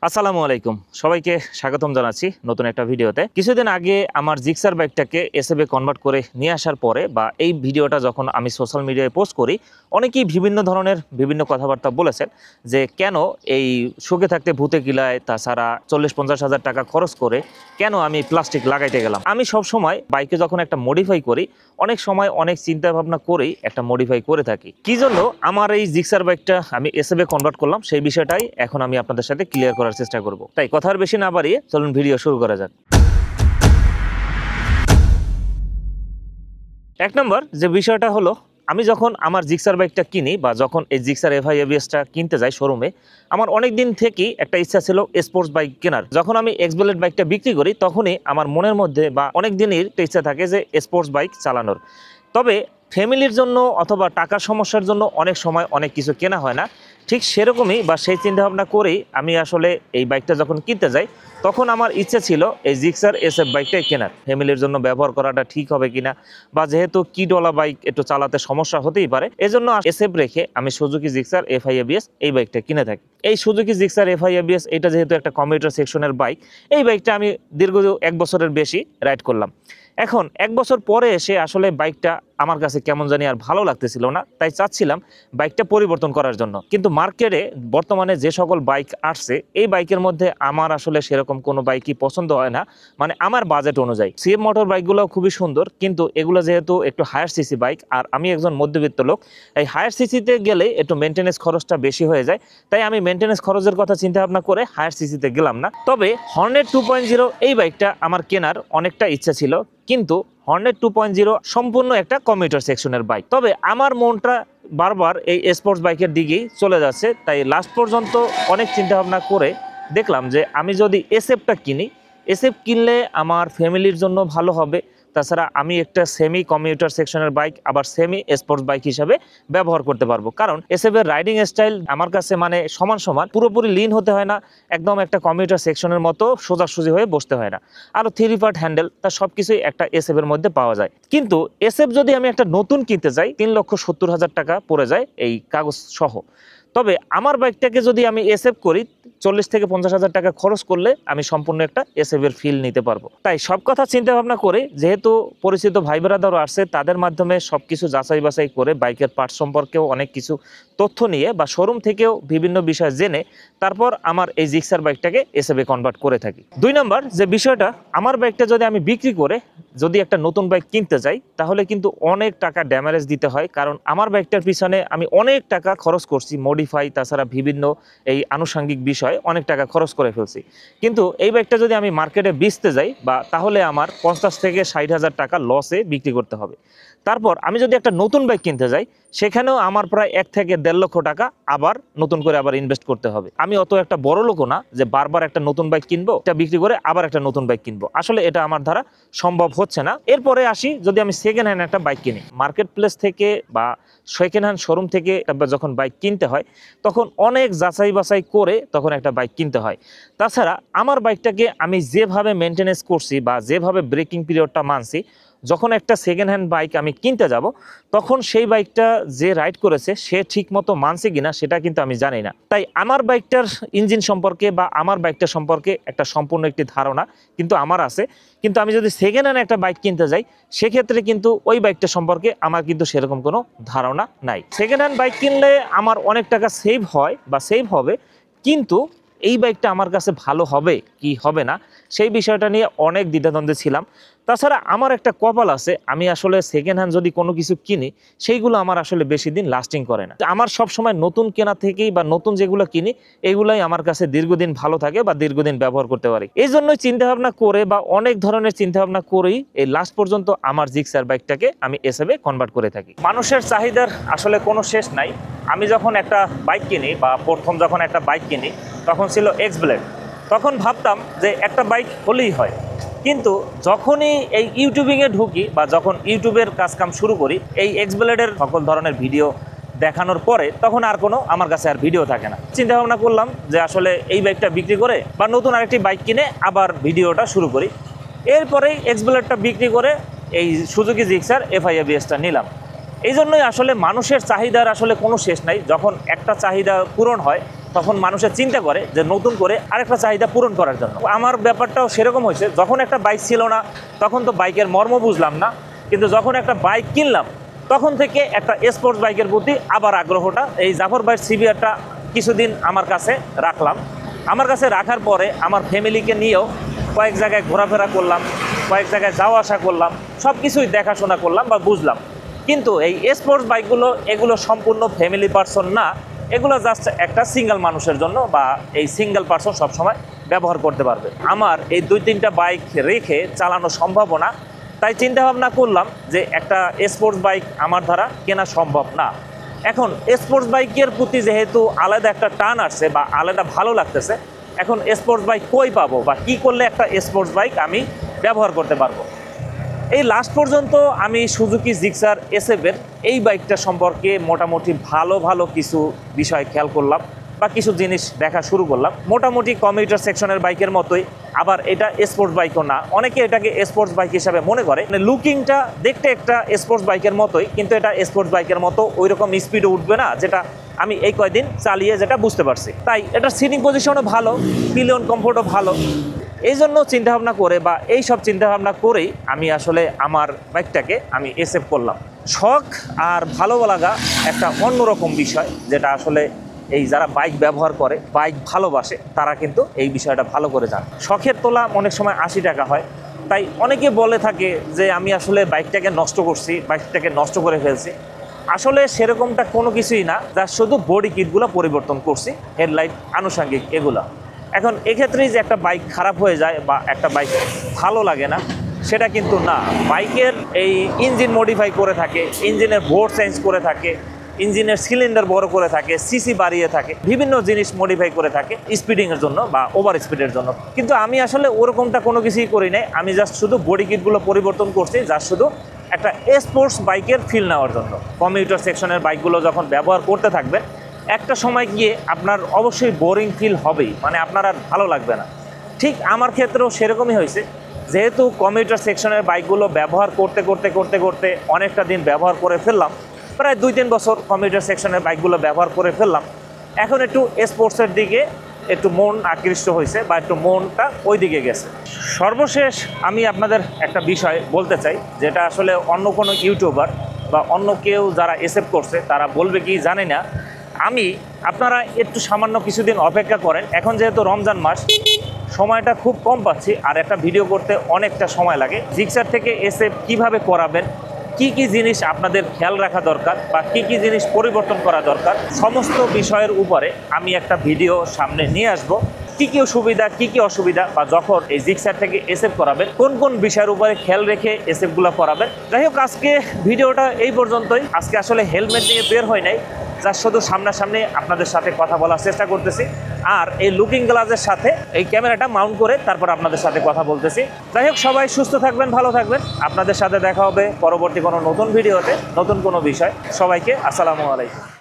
আসসালামু আলাইকুম, সবাইকে স্বাগতম জানাচ্ছি নতুন একটা ভিডিওতে। কিছুদিন আগে আমার জিক্সার বাইকটাকে এসএফে কনভার্ট করে নিয়ে আসার পরে বা এই ভিডিওটা যখন আমি সোশ্যাল মিডিয়ায় পোস্ট করি, অনেকেই বিভিন্ন ধরনের বিভিন্ন কথাবার্তা বলেছেন যে কেন এই সুখে থাকতে ভূতে কিলায়, তাছাড়া 40-50 হাজার টাকা খরচ করে কেন আমি প্লাস্টিক লাগাইতে গেলাম। আমি সব সময় বাইকে যখন একটা মডিফাই করি, অনেক সময় অনেক চিন্তা ভাবনা করেই একটা মডিফাই করে থাকি। কি জন্য আমার এই জিক্সার বাইকটা আমি এসএফে কনভার্ট করলাম, সেই বিষয়টাই এখন আমি আপনাদের সাথে ক্লিয়ার করার চেষ্টা করব। তাই কথার বেশি না বাড়িয়ে চলুন ভিডিও শুরু করা যাক। এক নম্বর যে বিষয়টা হলো, আমি যখন আমার জিক্সার বাইকটা কিনি বা যখন এই জিক্সার এফআই এবিএসটা কিনতে যাই শোরুমে, আমার অনেক দিন থেকেই একটা ইচ্ছা ছিল স্পোর্টস বাইক কেনার। যখন আমি এক্সব্লেড বাইকটা বিক্রি করি, তখনই আমার মনের মধ্যে বা অনেক দিনের একটা ইচ্ছা থাকে যে স্পোর্টস বাইক চালানোর। তবে ফ্যামিলির জন্য অথবা টাকার সমস্যার জন্য অনেক সময় অনেক কিছু কেনা হয় না। ঠিক সেরকমই বা সেই চিন্তাভাবনা করেই আমি আসলে এই বাইকটা যখন কিনতে যাই, তখন আমার ইচ্ছে ছিল এই জিক্সার এসএফ বাইকটাই কেনার। ফ্যামিলির জন্য ব্যবহার করাটা ঠিক হবে কিনা, বা যেহেতু কিডওয়ালা বাইক একটু চালাতে সমস্যা হতেই পারে, এজন্য এসএফ রেখে আমি সুজুকি জিক্সার এফআই এবিএস এই বাইকটা কিনে থাকি। এই সুজুকি জিক্সার এফআই এবিএস এটা যেহেতু একটা কমিউটার সেকশনের বাইক, এই বাইকটা আমি দীর্ঘ 1 বছরের বেশি রাইড করলাম। এখন 1 বছর পরে এসে আসলে বাইকটা আমার কাছে কেমন জানি আর ভালো লাগতেছিল না, তাই চাচ্ছিলাম বাইকটা পরিবর্তন করার জন্য। কিন্তু মার্কেটে বর্তমানে যে সকল বাইক আসছে, এই বাইকের মধ্যে আমার আসলে সেরকম কোনো বাইকই পছন্দ হয় না, মানে আমার বাজেট অনুযায়ী। সিএফ মোটর বাইকগুলো খুবই সুন্দর, কিন্তু এগুলো যেহেতু একটু হায়ার সিসি বাইক আর আমি একজন মধ্যবিত্ত লোক, এই হায়ার সিসিতে গেলে একটু মেনটেন্যান্স খরচটা বেশি হয়ে যায়, তাই আমি মেনটেন্যান্স খরচের কথা চিন্তা ভাবনা করে হায়ার সিসিতে গেলাম না। তবে হর্নেট 2.0 এই বাইকটা আমার কেনার অনেকটা ইচ্ছা ছিল, কিন্তু হর্নেট 2.0 সম্পূর্ণ একটা কমিউটার সেকশনের বাইক। তবে আমার মনটা বারবার এই স্পোর্টস বাইকের দিকেই চলে যাচ্ছে, তাই লাস্ট পর্যন্ত অনেক চিন্তা ভাবনা করে দেখলাম যে আমি যদি এসএফটা কিনি, এসএফ কিনলে আমার ফ্যামিলির জন্য ভালো হবে। তাছাড়া আমি একটা সেমি কমিউটার সেকশনের বাইক আবার সেমি স্পোর্টস বাইক হিসাবে ব্যবহার করতে পারবো, কারণ এসএফের রাইডিং স্টাইল আমার কাছে মানে সমান সমান, পুরোপুরি লিন হতে হয় না, একদম একটা কমিউটার সেকশনের মতো সোজাসুজি হয়ে বসতে হয় না, আরও 3 পার্ট হ্যান্ডেল, তার সব কিছুই একটা এসএফের মধ্যে পাওয়া যায়। কিন্তু এসএফ যদি আমি একটা নতুন কিনতে যাই, 3,70,000 টাকা পড়ে যায় এই কাগজ সহ। তবে আমার বাইকটাকে যদি আমি এসএফ করি, 40-50 হাজার টাকা খরচ করলে আমি সম্পূর্ণ একটা এসএফের ফিল নিতে পারবো। তাই সব কথা চিন্তা ভাবনা করে, যেহেতু পরিচিত ভাই বেরাদারও আসছে, তাদের মাধ্যমে সব কিছু যাচাই বাছাই করে বাইকের পার্ট সম্পর্কেও অনেক কিছু তথ্য নিয়ে বা শোরুম থেকেও বিভিন্ন বিষয় জেনে তারপর আমার এই জিক্সার বাইকটাকে এসএফে কনভার্ট করে থাকি। 2 নম্বর যে বিষয়টা, আমার বাইকটা যদি আমি বিক্রি করে যদি একটা নতুন বাইক কিনতে যাই, তাহলে কিন্তু অনেক টাকা ড্যামেজ দিতে হয়, কারণ আমার বাইকটার পিছনে আমি অনেক টাকা খরচ করছি, মডিফাই তাছাড়া বিভিন্ন এই আনুষঙ্গিক বিষয় অনেক টাকা খরচ করে ফেলছি। কিন্তু এই বাইকটা যদি আমি মার্কেটে বেচতে যাই, বা তাহলে আমার 50-60 হাজার টাকা লসে বিক্রি করতে হবে। তারপর আমি যদি একটা নতুন বাইক কিনতে যাই, সেখানেও আমার প্রায় 1 থেকে 1.5 লক্ষ টাকা আবার নতুন করে আবার ইনভেস্ট করতে হবে। আমি অত একটা বড় লোকও না যে বারবার একটা নতুন বাইক কিনবো, এটা বিক্রি করে আবার একটা নতুন বাইক কিনবো, আসলে এটা আমার দ্বারা সম্ভব হচ্ছে না। এরপরে আসি, যদি আমি সেকেন্ড হ্যান্ড একটা বাইক কিনি, মার্কেট প্লেস থেকে বা সেকেন্ড হ্যান্ড শোরুম থেকে যখন বাইক কিনতে হয়, তখন অনেক যাচাই বাছাই করে তখন একটা বাইক কিনতে হয়। তাছাড়া আমার বাইকটাকে আমি যেভাবে মেনটেনেন্স করছি বা যেভাবে ব্রেকিং পিরিয়ডটা মানছি, যখন একটা সেকেন্ড হ্যান্ড বাইক আমি কিনতে যাব, তখন সেই বাইকটা যে রাইড করেছে সে ঠিক মতো মানছে কিনা সেটা কিন্তু আমি জানি না। তাই আমার বাইকটার ইঞ্জিন সম্পর্কে বা আমার বাইকটা সম্পর্কে একটা সম্পূর্ণ একটি ধারণা কিন্তু আমার আছে, কিন্তু আমি যদি সেকেন্ড হ্যান্ড একটা বাইক কিনতে যাই, সেক্ষেত্রে কিন্তু ওই বাইকটা সম্পর্কে আমার কিন্তু সেরকম কোনো ধারণা নাই। সেকেন্ড হ্যান্ড বাইক কিনলে আমার অনেক টাকা সেভ হয় বা সেভ হবে, কিন্তু এই বাইকটা আমার কাছে ভালো হবে কি হবে না সেই বিষয়টা নিয়ে অনেক দ্বিধাদ্বন্দ্বে ছিলাম। তাছাড়া আমার একটা কপাল আছে, আমি আসলে সেকেন্ড হ্যান্ড যদি কোনো কিছু কিনি, সেইগুলো আমার আসলে বেশি দিন লাস্টিং করে না। আমার সব সময় নতুন কেনা থেকেই বা নতুন যেগুলো কিনি, এগুলাই আমার কাছে দীর্ঘদিন ভালো থাকে বা দীর্ঘদিন ব্যবহার করতে পারি। এই জন্যই চিন্তাভাবনা করে বা অনেক ধরনের চিন্তাভাবনা করেই এই লাস্ট পর্যন্ত আমার জিক্সার বাইকটাকে আমি এসএফে কনভার্ট করে থাকি। মানুষের চাহিদার আসলে কোনো শেষ নাই। আমি যখন একটা বাইক কিনি বা প্রথম যখন একটা বাইক কিনি, তখন ছিল এক্সব্লেড। তখন ভাবতাম যে একটা বাইক হলেই হয়, কিন্তু যখনই এই ইউটিউবিংয়ে ঢুকি বা যখন ইউটিউবের কাজকাম শুরু করি, এই এক্সব্লেডের সকল ধরনের ভিডিও দেখানোর পরে তখন আর কোনো আমার কাছে আর ভিডিও থাকে না। চিন্তা ভাবনা করলাম যে আসলে এই বাইকটা বিক্রি করে বা নতুন আরেকটি বাইক কিনে আবার ভিডিওটা শুরু করি। এরপরেই এক্সব্লেডটা বিক্রি করে এই সুজুকি জিক্সার এফআই এবিএসটা নিলাম। এই জন্যই আসলে মানুষের চাহিদার আসলে কোনো শেষ নাই। যখন একটা চাহিদা পূরণ হয়, তখন মানুষের চিন্তা করে যে নতুন করে আরেকটা চাহিদা পূরণ করার জন্য। আমার ব্যাপারটাও সেরকম হয়েছে, যখন একটা বাইক ছিল না তখন তো বাইকের মর্ম বুঝলাম না, কিন্তু যখন একটা বাইক কিনলাম তখন থেকে একটা স্পোর্টস বাইকের প্রতি আবার আগ্রহটা। এই জাফর ভাইয়ের সিবিআরটা কিছুদিন আমার কাছে রাখলাম। আমার কাছে রাখার পরে আমার ফ্যামিলিকে নিয়েও কয়েক জায়গায় ঘোরাফেরা করলাম, কয়েক জায়গায় যাওয়া আসা করলাম, সব কিছুই দেখাশোনা করলাম বা বুঝলাম। কিন্তু এই স্পোর্টস বাইকগুলো এগুলো সম্পূর্ণ ফ্যামিলি পারসন না, এগুলো জাস্ট একটা সিঙ্গেল মানুষের জন্য, বা এই সিঙ্গেল পারসন সবসময় ব্যবহার করতে পারবে। আমার এই 2-3টা বাইক রেখে চালানো সম্ভব না, তাই চিন্তা ভাবনা করলাম যে একটা স্পোর্টস বাইক আমার দ্বারা কেনা সম্ভব না। এখন স্পোর্টস বাইকের প্রতি যেহেতু আলাদা একটা টান আসছে বা আলাদা ভালো লাগতেছে, এখন স্পোর্টস বাইক কই পাবো বা কী করলে একটা স্পোর্টস বাইক আমি ব্যবহার করতে পারবো। এই লাস্ট পর্যন্ত আমি সুজুকি জিক্সার SF-এর এই বাইকটা সম্পর্কে মোটামুটি ভালো কিছু বিষয় খেয়াল করলাম বা কিছু জিনিস দেখা শুরু করলাম। মোটামুটি কমিউটার সেকশনের বাইকের মতোই, আবার এটা স্পোর্টস বাইকও না, অনেকে এটাকে স্পোর্টস বাইক হিসাবে মনে করে। লুকিংটা দেখতে একটা স্পোর্টস বাইকের মতোই, কিন্তু এটা স্পোর্টস বাইকের মতো ওই রকম স্পিডে উঠবে না, যেটা আমি এই কয়দিন চালিয়ে যেটা বুঝতে পারছি। তাই এটা সিটিং পজিশনও ভালো, পিলিয়ন কমফোর্টও ভালো। এই জন্য চিন্তাভাবনা করে বা এই সব চিন্তাভাবনা করেই আমি আসলে আমার বাইকটাকে আমি SF করলাম। শখ আর ভালো লাগা একটা অন্যরকম বিষয়, যেটা আসলে এই যারা বাইক ব্যবহার করে, বাইক ভালোবাসে, তারা কিন্তু এই বিষয়টা ভালো করে জানে। শখের তোলা অনেক সময় 80 টাকা হয়, তাই অনেকে বলে থাকে যে আমি আসলে বাইকটাকে নষ্ট করছি, বাইকটাকে নষ্ট করে ফেলছি। আসলে সেরকমটা কোনো কিছুই না, যা শুধু বডি কিটগুলো পরিবর্তন করছি, হেডলাইট আনুষঙ্গিক এগুলা। এখন এক্ষেত্রেই যে একটা বাইক খারাপ হয়ে যায় বা একটা বাইক ভালো লাগে না, সেটা কিন্তু না। বাইকের এই ইঞ্জিন মডিফাই করে থাকে, ইঞ্জিনের বোর্ড চেঞ্জ করে থাকে, ইঞ্জিনের সিলিন্ডার বড় করে থাকে, সিসি বাড়িয়ে থাকে, বিভিন্ন জিনিস মডিফাই করে থাকে স্পিডিংয়ের জন্য বা ওভার স্পিডের জন্য। কিন্তু আমি আসলে ওরকমটা কোনো কিছুই করি নাই, আমি জাস্ট শুধু বডি কিটগুলো পরিবর্তন করছি, জাস্ট শুধু একটা স্পোর্টস বাইকের ফিল নেওয়ার জন্য। কমিউটার সেকশনের বাইকগুলো যখন ব্যবহার করতে থাকবেন, একটা সময় গিয়ে আপনার অবশ্যই বোরিং ফিল হবেই, মানে আপনার আর ভালো লাগবে না। ঠিক আমার ক্ষেত্রেও সেরকমই হয়েছে, যেহেতু কমিউটার সেকশনের বাইকগুলো ব্যবহার করতে অনেকটা দিন ব্যবহার করে ফেললাম, প্রায় 2-3 বছর কমিউটার সেকশনের বাইকগুলো ব্যবহার করে ফেললাম। এখন একটু স্পোর্টসের দিকে একটু মন আকৃষ্ট হয়েছে বা একটু মনটা ওই দিকে গেছে। সর্বশেষ আমি আপনাদের একটা বিষয় বলতে চাই, যেটা আসলে অন্য কোনো ইউটিউবার বা অন্য কেউ যারা SF করছে তারা বলবে কি জানি না। আপনারা একটু সামান্য কিছুদিন অপেক্ষা করেন। এখন যেহেতু রমজান মাস, সময়টা খুব কম পাচ্ছি, আর একটা ভিডিও করতে অনেকটা সময় লাগে। জিক্সার থেকে SF কিভাবে করাবেন, কি জিনিস আপনাদের খেয়াল রাখা দরকার বা কি জিনিস পরিবর্তন করা দরকার, সমস্ত বিষয়ের উপরে আমি একটা ভিডিও সামনে নিয়ে আসব। কি সুবিধা, কি অসুবিধা, বা যখন এই জিক্সার থেকে SF করাবেন কোন বিষয়ের উপরে খেয়াল রেখে SF-গুলো করাবেন। যাই হোক, আজকে ভিডিওটা এই পর্যন্তই। আজকে আসলে হেলমেট নিয়ে বের হয় নাই, যার শুধু সামনাসামনি আপনাদের সাথে কথা বলার চেষ্টা করতেছি, আর এই লুকিং গ্লাসের সাথে এই ক্যামেরাটা মাউন্ট করে তারপর আপনাদের সাথে কথা বলতেছি। যাই হোক, সবাই সুস্থ থাকবেন, ভালো থাকবেন। আপনাদের সাথে দেখা হবে পরবর্তী কোনো নতুন ভিডিওতে, নতুন কোনো বিষয়। সবাইকে আসসালামু আলাইকুম।